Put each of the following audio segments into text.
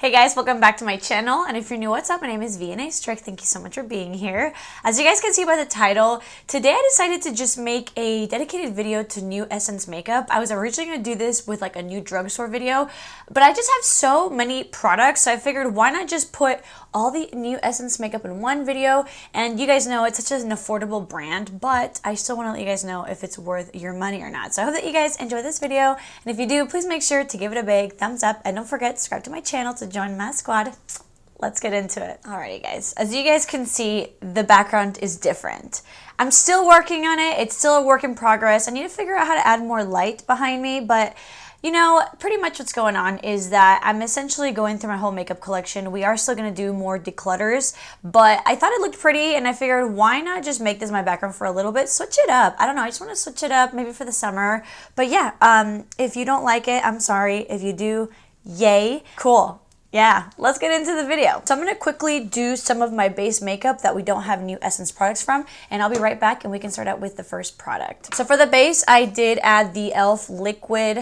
Hey guys, welcome back to my channel, and if you're new, what's up? My name is vianney.strick. Thank you so much for being here. As you guys can see by the title, today I decided to just make a dedicated video to new Essence makeup. I was originally going to do this with like a new drugstore video, but I just have so many products, so I figured why not just put all the new Essence makeup in one video. And you guys know it's such an affordable brand, but I still want to let you guys know if it's worth your money or not. So I hope that you guys enjoy this video, and if you do, please make sure to give it a big thumbs up, and don't forget to subscribe to my channel to join my squad. Let's get into it. Alrighty guys, as you guys can see, the background is different. I'm still working on it. It's still a work in progress. I need to figure out how to add more light behind me, but you know, pretty much what's going on is that I'm essentially going through my whole makeup collection. We are still going to do more declutters, but I thought it looked pretty, and I figured why not just make this my background for a little bit, switch it up. I don't know, I just want to switch it up maybe for the summer. But yeah, if you don't like it, I'm sorry. If you do, yay, cool. Yeah, let's get into the video. So I'm going to quickly do some of my base makeup that we don't have new Essence products from, and I'll be right back and we can start out with the first product. So for the base, I did add the e.l.f. Liquid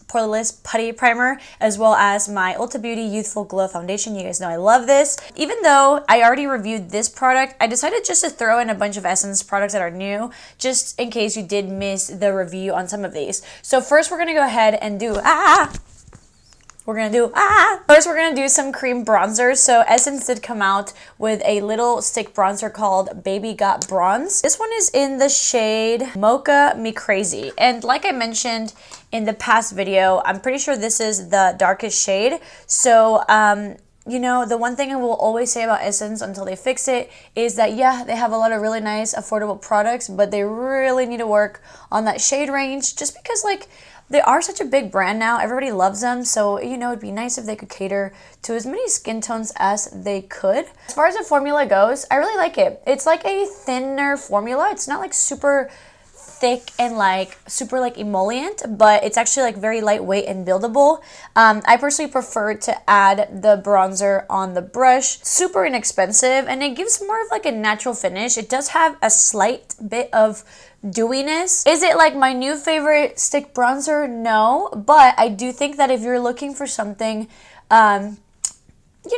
Poreless Putty Primer, as well as my Ulta Beauty Youthful Glow Foundation. You guys know I love this. Even though I already reviewed this product, I decided just to throw in a bunch of Essence products that are new, just in case you did miss the review on some of these. So first we're going to go ahead and do First, we're going to do some cream bronzers. So Essence did come out with a little stick bronzer called Baby Got Bronze. This one is in the shade Mocha Me Crazy. And like I mentioned in the past video, I'm pretty sure this is the darkest shade. So, you know, the one thing I will always say about Essence until they fix it is that, yeah, they have a lot of really nice, affordable products, but they really need to work on that shade range, just because, like, they are such a big brand now. Everybody loves them. So, you know, it'd be nice if they could cater to as many skin tones as they could. As far as the formula goes, I really like it. It's like a thinner formula. It's not like super thick and like super like emollient, but it's actually like very lightweight and buildable. I personally prefer to add the bronzer on the brush. Super inexpensive, and it gives more of like a natural finish. It does have a slight bit of dewiness. Is it like my new favorite stick bronzer? No, but I do think that if you're looking for something, you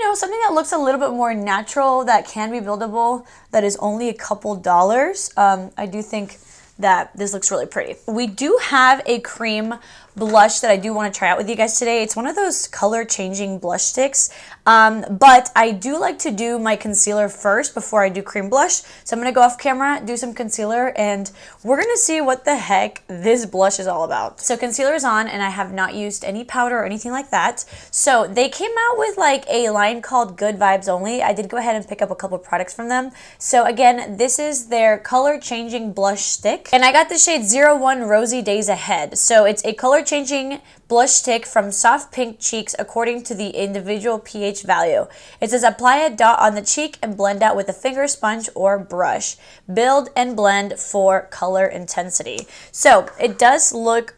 know, something that looks a little bit more natural, that can be buildable, that is only a couple dollars, I do think that this looks really pretty. We do have a cream blush that I do want to try out with you guys today. It's one of those color changing blush sticks, but I do like to do my concealer first before I do cream blush. So I'm going to go off camera, do some concealer, and we're going to see what the heck this blush is all about. So concealer is on, and I have not used any powder or anything like that. So they came out with like a line called Good Vibes Only. I did go ahead and pick up a couple products from them. So again, this is their color changing blush stick, and I got the shade 01 Rosy Days Ahead. So it's a color changing blush stick from soft pink cheeks according to the individual pH value. It says apply a dot on the cheek and blend out with a finger sponge or brush. Build and blend for color intensity. So it does look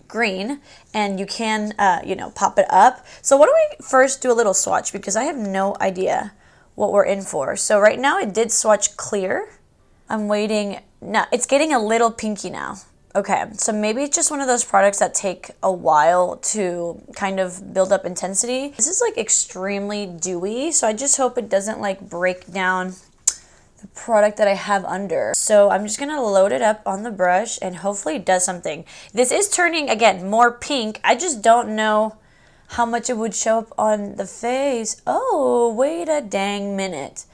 green, and you can you know, pop it up. So why don't we first do a little swatch, because I have no idea what we're in for. So right now it did swatch clear. I'm waiting. No, it's getting a little pinky now. Okay, so maybe it's just one of those products that take a while to kind of build up intensity. This is like extremely dewy, so I just hope it doesn't like break down the product that I have under. So I'm just gonna load it up on the brush, and hopefully it does something. This is turning, again, more pink. I just don't know how much it would show up on the face. Oh, wait a dang minute.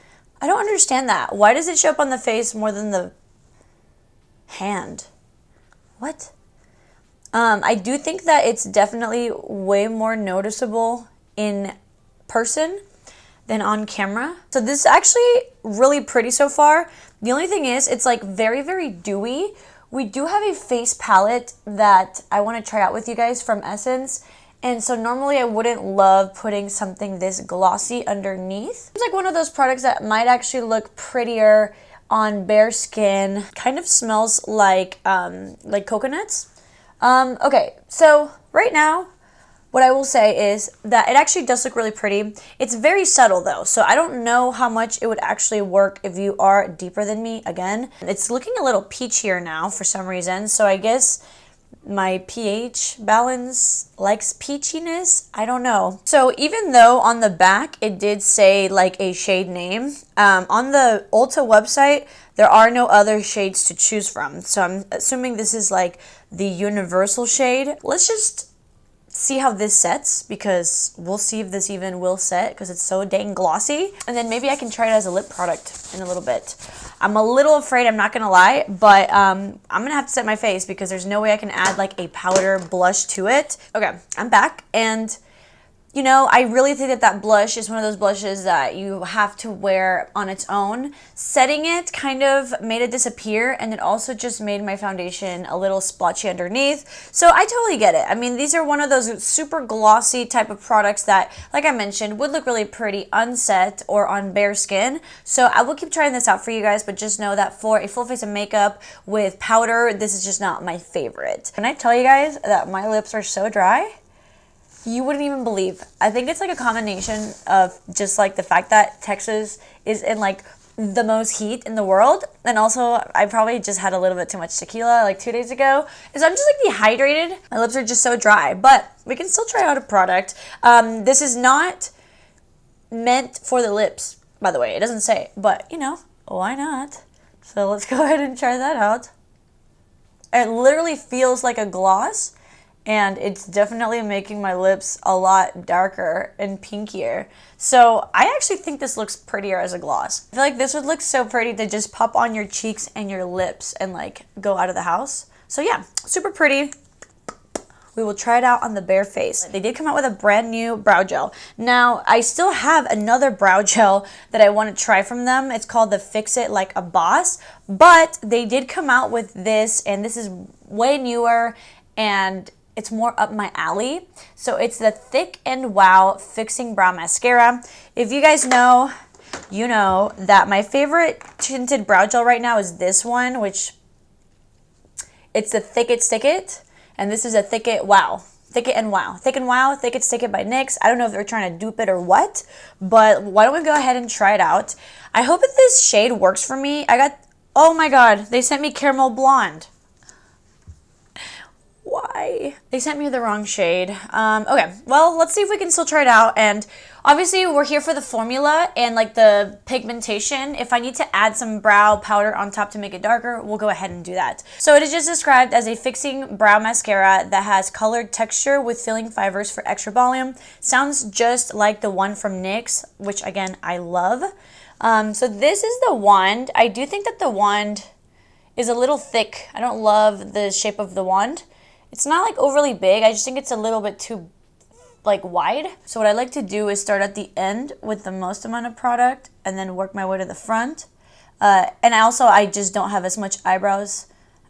I don't understand that. Why does it show up on the face more than the hand? What? I do think that it's definitely way more noticeable in person than on camera. So this is actually really pretty so far. The only thing is, it's like very, very dewy. We do have a face palette that I want to try out with you guys from Essence. And so normally I wouldn't love putting something this glossy underneath. It's like one of those products that might actually look prettier on bare skin. Kind of smells like coconuts. Okay, so right now, what I will say is that it actually does look really pretty. It's very subtle though, so I don't know how much it would actually work if you are deeper than me. Again, it's looking a little peachier now for some reason, so I guess my pH balance likes peachiness. I don't know. So even though on the back it did say like a shade name, on the Ulta website there are no other shades to choose from. So I'm assuming this is like the universal shade. Let's just see how this sets, because we'll see if this even will set because it's so dang glossy. And then maybe I can try it as a lip product in a little bit. I'm a little afraid, I'm not gonna lie, but I'm gonna have to set my face because there's no way I can add like a powder blush to it. Okay, I'm back, and you know, I really think that that blush is one of those blushes that you have to wear on its own. Setting it kind of made it disappear, and it also just made my foundation a little splotchy underneath. So I totally get it. I mean, these are one of those super glossy type of products that, like I mentioned, would look really pretty unset or on bare skin. So I will keep trying this out for you guys, but just know that for a full face of makeup with powder, this is just not my favorite. Can I tell you guys that my lips are so dry? You wouldn't even believe. I think it's like a combination of just like the fact that Texas is in like the most heat in the world, and also I probably just had a little bit too much tequila like 2 days ago, and so I'm just like dehydrated. My lips are just so dry, but we can still try out a product. This is not meant for the lips, by the way. It doesn't say, but you know, why not? So let's go ahead and try that out. It literally feels like a gloss, and it's definitely making my lips a lot darker and pinkier. So I actually think this looks prettier as a gloss. I feel like this would look so pretty to just pop on your cheeks and your lips and like go out of the house. So yeah, super pretty. We will try it out on the bare face. They did come out with a brand new brow gel. Now, I still have another brow gel that I want to try from them. It's called the Fix It Like a Boss, but they did come out with this, and this is way newer, and it's more up my alley. So it's the Thick and Wow Fixing Brow Mascara. If you guys know, you know that my favorite tinted brow gel right now is this one, which it's the Thick It Stick It, and this is a Thick It Wow. Thick It and Wow. Thick and Wow, Thick It Stick It by NYX. I don't know if they're trying to dupe it or what, but why don't we go ahead and try it out. I hope that this shade works for me. Oh my god, they sent me Caramel Blonde. Why? They sent me the wrong shade. Okay, well, let's see if we can still try it out. And obviously, we're here for the formula and like the pigmentation. If I need to add some brow powder on top to make it darker, we'll go ahead and do that. So it is just described as a fixing brow mascara that has colored texture with filling fibers for extra volume. Sounds just like the one from NYX, which again, I love. So this is the wand. I do think that the wand is a little thick. I don't love the shape of the wand. It's not like overly big. I just think it's a little bit too like wide. So what I like to do is start at the end with the most amount of product and then work my way to the front. And I just don't have as much eyebrows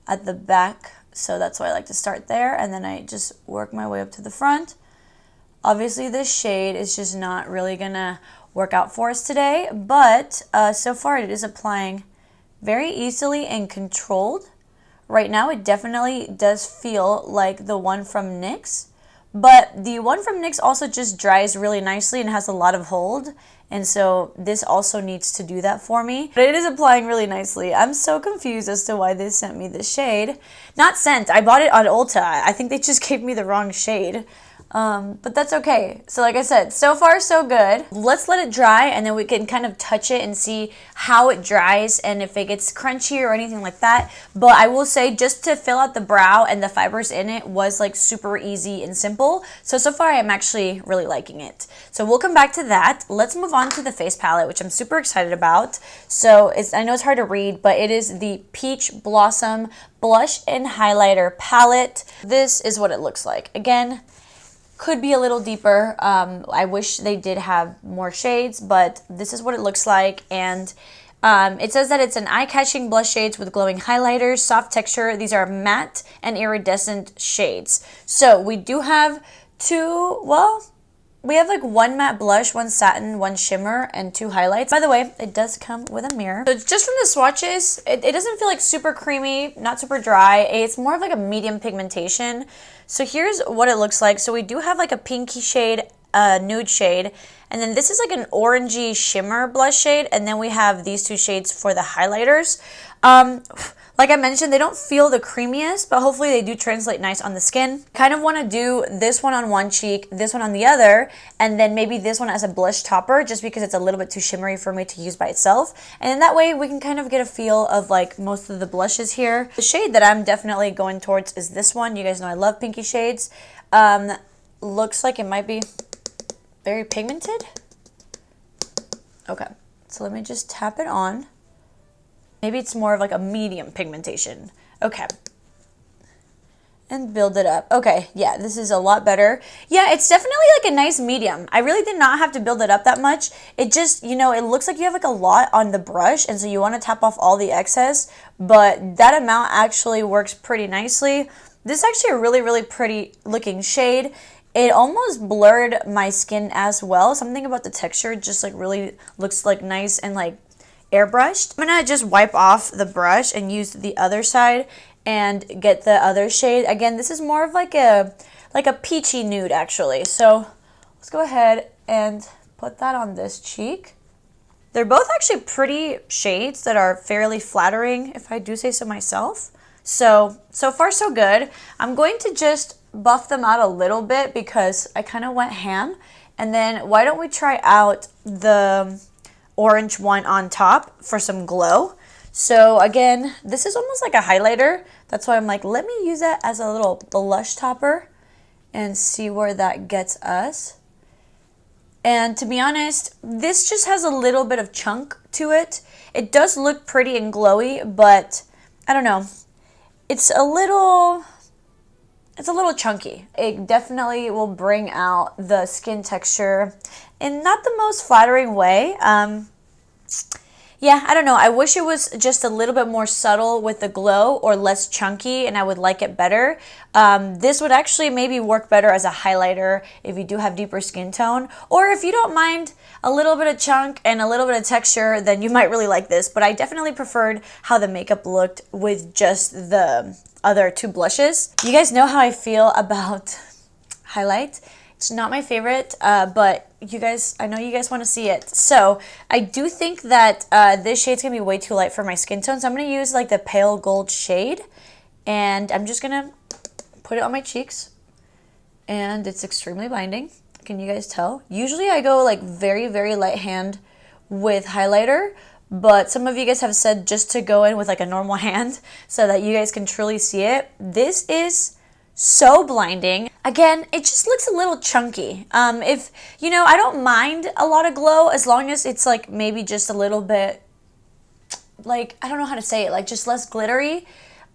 at the back. So that's why I like to start there. And then I just work my way up to the front. Obviously this shade is just not really gonna work out for us today. But so far it is applying very easily and controlled. Right now, it definitely does feel like the one from NYX, but the one from NYX also just dries really nicely and has a lot of hold, and so this also needs to do that for me. But it is applying really nicely. I'm so confused as to why they sent me this shade. Not sent, I bought it on Ulta. I think they just gave me the wrong shade. But that's okay. So like I said, so far so good. Let's let it dry, and then we can kind of touch it and see how it dries and if it gets crunchy or anything like that. But I will say, just to fill out the brow and the fibers in it was like super easy and simple. So far I'm actually really liking it. So we'll come back to that. Let's move on to the face palette, which I'm super excited about. So I know it's hard to read, but it is the Peach Blossom Blush and Highlighter Palette. This is what it looks like. Again, could be a little deeper. I wish they did have more shades, but this is what it looks like. And it says that it's an eye-catching blush shades with glowing highlighters, soft texture. These are matte and iridescent shades. So we do have we have like one matte blush, one satin, one shimmer, and two highlights. By the way, it does come with a mirror. So just from the swatches, it doesn't feel like super creamy, not super dry. It's more of like a medium pigmentation. So here's what it looks like. So we do have like a pinky shade, nude shade, and then this is like an orangey shimmer blush shade, and then we have these two shades for the highlighters. Like I mentioned, they don't feel the creamiest, but hopefully they do translate nice on the skin. Kind of want to do this one on one cheek, this one on the other, and then maybe this one as a blush topper, just because it's a little bit too shimmery for me to use by itself. And then that way we can kind of get a feel of like most of the blushes here. The shade that I'm definitely going towards is this one. You guys know I love pinky shades. Looks like it might be very pigmented. Okay, so let me just tap it on. Maybe it's more of like a medium pigmentation. Okay. And build it up. Okay, yeah, this is a lot better. Yeah, it's definitely like a nice medium. I really did not have to build it up that much. It just, you know, it looks like you have like a lot on the brush, and so you want to tap off all the excess, but that amount actually works pretty nicely. This is actually a really, really pretty looking shade. It almost blurred my skin as well. Something about the texture just like really looks like nice and like airbrushed. I'm gonna just wipe off the brush and use the other side and get the other shade. Again, this is more of like a peachy nude actually. So let's go ahead and put that on this cheek. They're both actually pretty shades that are fairly flattering, if I do say so myself. So far so good. I'm going to just buff them out a little bit because I kind of went ham. And then why don't we try out the orange one on top for some glow. So again, this is almost like a highlighter. That's why I'm like, let me use that as a little blush topper and see where that gets us. And to be honest, this just has a little bit of chunk to it. It does look pretty and glowy, but I don't know. It's a little chunky. It definitely will bring out the skin texture in not the most flattering way. Yeah, I don't know. I wish it was just a little bit more subtle with the glow or less chunky, and I would like it better. This would actually maybe work better as a highlighter if you do have deeper skin tone, or if you don't mind a little bit of chunk and a little bit of texture, then you might really like this. But I definitely preferred how the makeup looked with just the other two blushes. You guys know how I feel about highlight. It's not my favorite, but you guys, I know you guys want to see it. So I do think that this shade's gonna be way too light for my skin tone. So I'm gonna use like the pale gold shade, and I'm just gonna put it on my cheeks, and it's extremely blinding. Can you guys tell? Usually I go like very, very light hand with highlighter, but some of you guys have said just to go in with like a normal hand so that you guys can truly see it. This is so blinding. Again, it just looks a little chunky. If, you know, I don't mind a lot of glow as long as it's like maybe just a little bit, like, I don't know how to say it, like just less glittery.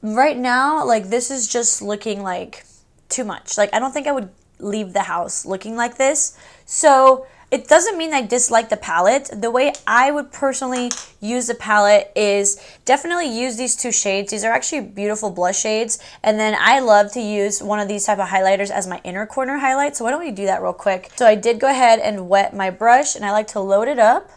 Right now, like this is just looking like too much. Like I don't think I would leave the house looking like this. So it doesn't mean I dislike the palette. The way I would personally use the palette is definitely use these two shades. These are actually beautiful blush shades. And then I love to use one of these type of highlighters as my inner corner highlight. So why don't we do that real quick? So I did go ahead and wet my brush, and I like to load it up.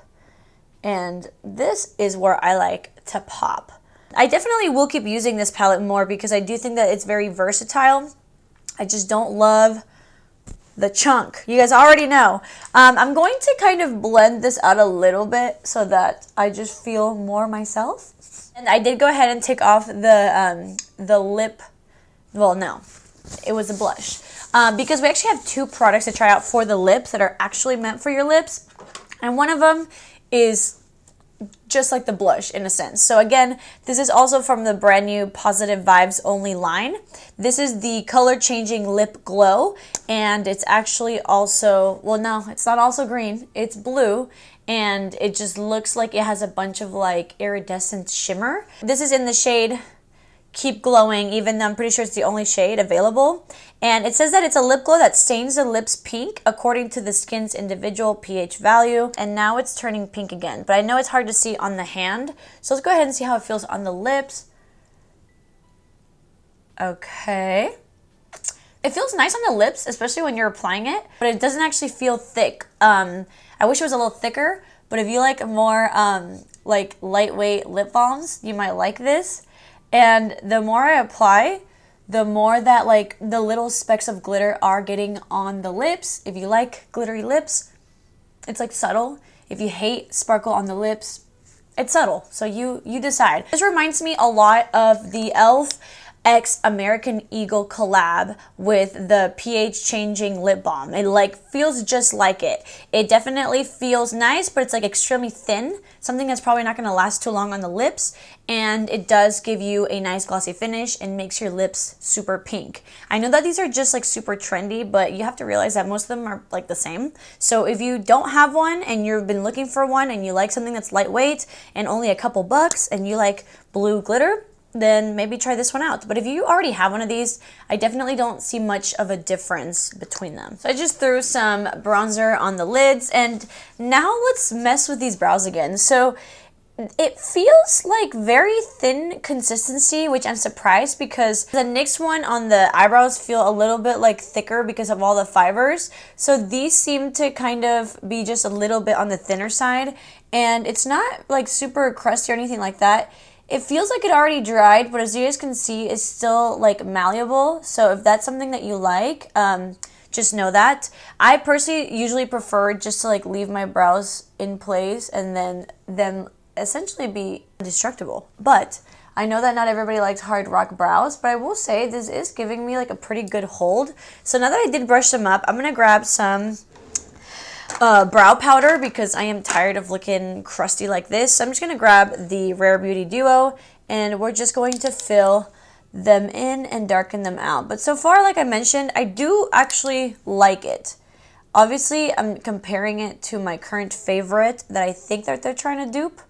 And this is where I like to pop. I definitely will keep using this palette more because I do think that it's very versatile. I just don't love the chunk. You guys already know. I'm going to kind of blend this out a little bit so that I just feel more myself. And I did go ahead and take off the lip. Well, no, it was a blush. Because we actually have two products to try out for the lips that are actually meant for your lips. And one of them is just like the blush in a sense. So again, this is also from the brand new Positive Vibes Only line. This is the color changing lip glow, and it's actually also, well no, it's not also green, it's blue, and it just looks like it has a bunch of like iridescent shimmer. This is in the shade Keep Glowing, even though I'm pretty sure it's the only shade available. And it says that it's a lip glow that stains the lips pink according to the skin's individual pH value. And now it's turning pink again. But I know it's hard to see on the hand. So let's go ahead and see how it feels on the lips. Okay. It feels nice on the lips, especially when you're applying it. But it doesn't actually feel thick. I wish it was a little thicker. But if you like more like lightweight lip balms, you might like this. And the more I apply, the more that like the little specks of glitter are getting on the lips. If you like glittery lips, it's like subtle. If you hate sparkle on the lips, It's subtle, so you decide. This reminds me a lot of the e.l.f. X American Eagle collab with the pH changing lip balm. It like feels just like it. It definitely feels nice, but it's like extremely thin, something that's probably not going to last too long on the lips, and it does give you a nice glossy finish and makes your lips super pink. I know that these are just like super trendy, but you have to realize that most of them are like the same. So if you don't have one and you've been looking for one and you like something that's lightweight and only a couple bucks and you like blue glitter, then maybe try this one out. But if you already have one of these, I definitely don't see much of a difference between them. So I just threw some bronzer on the lids, and now let's mess with these brows again. So it feels like very thin consistency, which I'm surprised because the NYX one on the eyebrows feel a little bit like thicker because of all the fibers. So these seem to kind of be just a little bit on the thinner side, and it's not like super crusty or anything like that. It feels like it already dried, but as you guys can see, it's still like malleable. So if that's something that you like, just know that. I personally usually prefer just to like leave my brows in place and then them essentially be indestructible. But I know that not everybody likes hard rock brows, but I will say this is giving me like a pretty good hold. So now that I did brush them up, I'm gonna grab some brow powder because I am tired of looking crusty like this. So I'm just gonna grab the Rare Beauty Duo and we're just going to fill them in and darken them out. But so far, like I mentioned, I do actually like it. Obviously, I'm comparing it to my current favorite that I think that they're trying to dupe.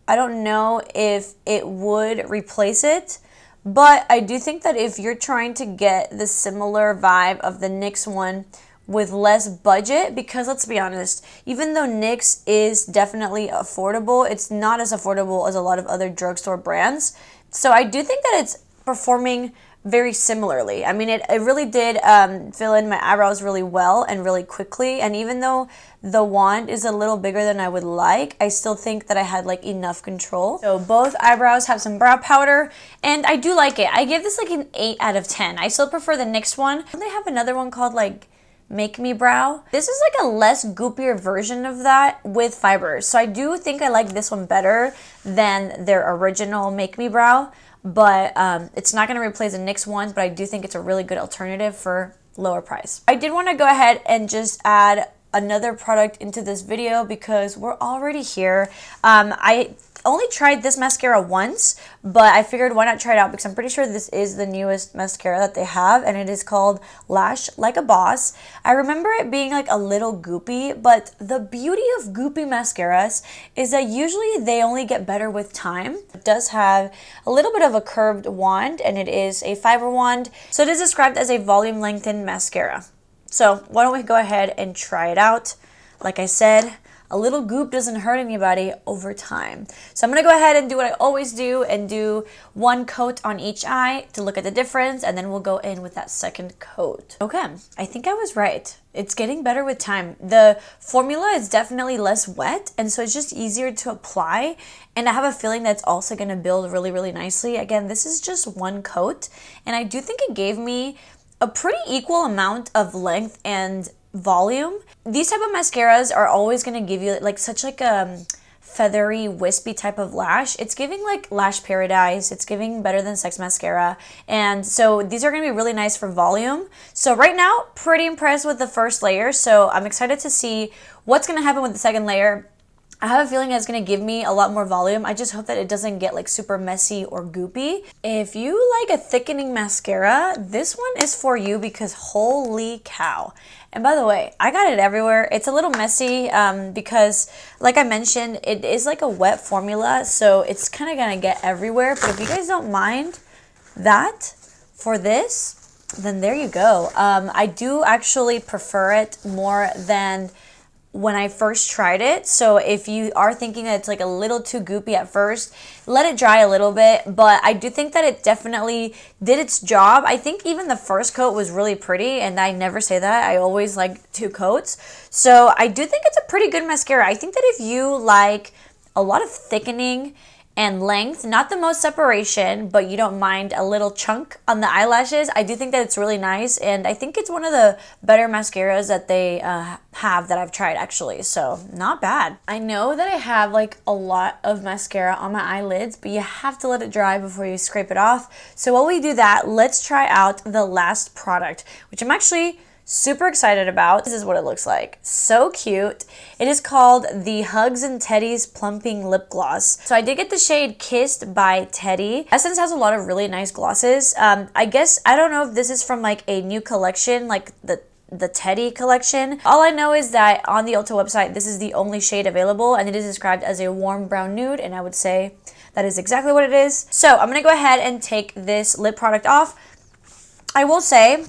I don't know if it would replace it, but I do think that if you're trying to get the similar vibe of the NYX one with less budget, because let's be honest, even though NYX is definitely affordable, it's not as affordable as a lot of other drugstore brands. So I do think that it's performing very similarly. I mean, it really did fill in my eyebrows really well and really quickly. And even though the wand is a little bigger than I would like, I still think that I had like enough control. So both eyebrows have some brow powder and I do like it. I give this like an 8 out of 10. I still prefer the NYX one. They have another one called like Make Me Brow. This is like a less goopier version of that with fibers. So I do think I like this one better than their original Make Me Brow, but it's not going to replace the NYX ones, but I do think it's a really good alternative for lower price. I did want to go ahead and just add another product into this video because we're already here. I only tried this mascara once, but I figured why not try it out because I'm pretty sure this is the newest mascara that they have, and it is called Lash Like a Boss. I remember it being like a little goopy, but the beauty of goopy mascaras is that usually they only get better with time. It does have a little bit of a curved wand, and it is a fiber wand, so it is described as a volume lengthened mascara. So why don't we go ahead and try it out. Like I said, a little goop doesn't hurt anybody over time. So I'm going to go ahead and do what I always do and do one coat on each eye to look at the difference, and then we'll go in with that second coat. Okay, I think I was right. It's getting better with time. The formula is definitely less wet, and so it's just easier to apply, and I have a feeling that's also going to build really, really nicely. Again, this is just one coat, and I do think it gave me a pretty equal amount of length and volume. These type of mascaras are always going to give you like such like a feathery, wispy type of lash. It's giving like Lash Paradise. It's giving Better Than Sex mascara. And so these are going to be really nice for volume. So right now, pretty impressed with the first layer. So I'm excited to see what's going to happen with the second layer. I have a feeling it's going to give me a lot more volume. I just hope that it doesn't get like super messy or goopy. If you like a thickening mascara, this one is for you because holy cow. And by the way, I got it everywhere. It's a little messy because like I mentioned, it is like a wet formula, so it's kind of going to get everywhere. But if you guys don't mind that for this, then there you go. I do actually prefer it more than when I first tried it. So if you are thinking that it's like a little too goopy at first, let it dry a little bit, but I do think that it definitely did its job. I think even the first coat was really pretty, and I never say that. I always like 2 coats. So I do think it's a pretty good mascara. I think that if you like a lot of thickening and length. Not the most separation, but you don't mind a little chunk on the eyelashes. I do think that it's really nice, and I think it's one of the better mascaras that they have that I've tried actually, so not bad. I know that I have like a lot of mascara on my eyelids, but you have to let it dry before you scrape it off. So while we do that, let's try out the last product, which I'm actually super excited about. This is what it looks like. So cute. It is called the Hugs and Teddies Plumping Lip Gloss. So I did get the shade Kissed by Teddy. Essence has a lot of really nice glosses. I guess, I don't know if this is from like a new collection, like the Teddy collection. All I know is that on the Ulta website, this is the only shade available, and it is described as a warm brown nude, and I would say that is exactly what it is. So I'm gonna go ahead and take this lip product off. I will say,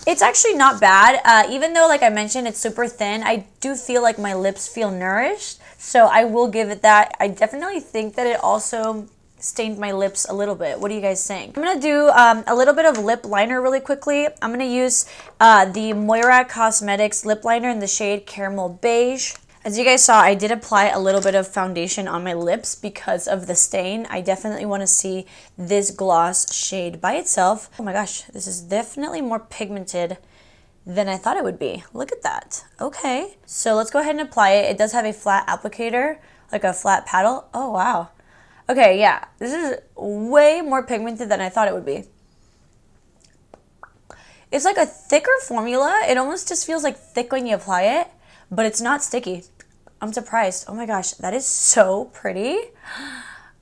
it's actually not bad. Even though, like I mentioned, it's super thin, I do feel like my lips feel nourished. So I will give it that. I definitely think that it also stained my lips a little bit. What do you guys think? I'm going to do a little bit of lip liner really quickly. I'm going to use the Gerard Cosmetics lip liner in the shade Caramel Beige. As you guys saw, I did apply a little bit of foundation on my lips because of the stain. I definitely want to see this gloss shade by itself. Oh my gosh, this is definitely more pigmented than I thought it would be. Look at that. Okay, so let's go ahead and apply it. It does have a flat applicator, like a flat paddle. Oh wow. Okay, yeah, this is way more pigmented than I thought it would be. It's like a thicker formula. It almost just feels like thick when you apply it, but it's not sticky. I'm surprised. Oh my gosh, that is so pretty.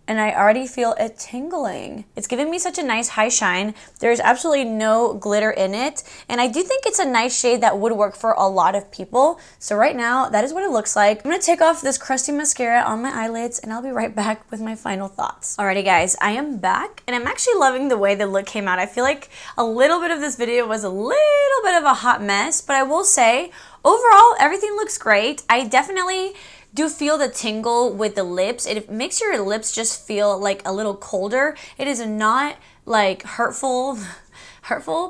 And I already feel it tingling. It's giving me such a nice high shine. There's absolutely no glitter in it. And I do think it's a nice shade that would work for a lot of people. So right now, that is what it looks like. I'm gonna take off this crusty mascara on my eyelids, and I'll be right back with my final thoughts. Alrighty guys, I am back, and I'm actually loving the way the look came out. I feel like a little bit of this video was a little bit of a hot mess, but I will say, overall, everything looks great. I definitely do feel the tingle with the lips. It makes your lips just feel like a little colder. It is not like hurtful,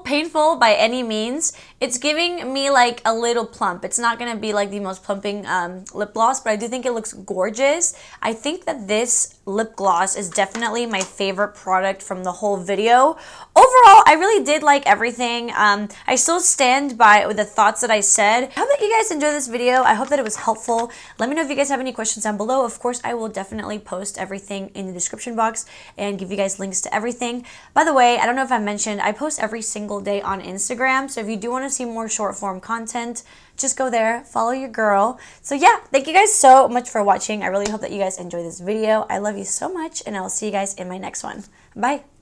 painful by any means. It's giving me like a little plump. It's not gonna be like the most plumping lip gloss, but I do think it looks gorgeous. I think that this lip gloss is definitely my favorite product from the whole video. Overall, I really did like everything. I still stand by the thoughts that I said. I hope that you guys enjoyed this video. I hope that it was helpful. Let me know if you guys have any questions down below. Of course, I will definitely post everything in the description box and give you guys links to everything. By the way, I don't know if I mentioned, I post every single day on Instagram, so if you do want to see more short form content, just go there, follow your girl. So yeah, thank you guys so much for watching. I really hope that you guys enjoy this video. I love you so much, and I'll see you guys in my next one. Bye.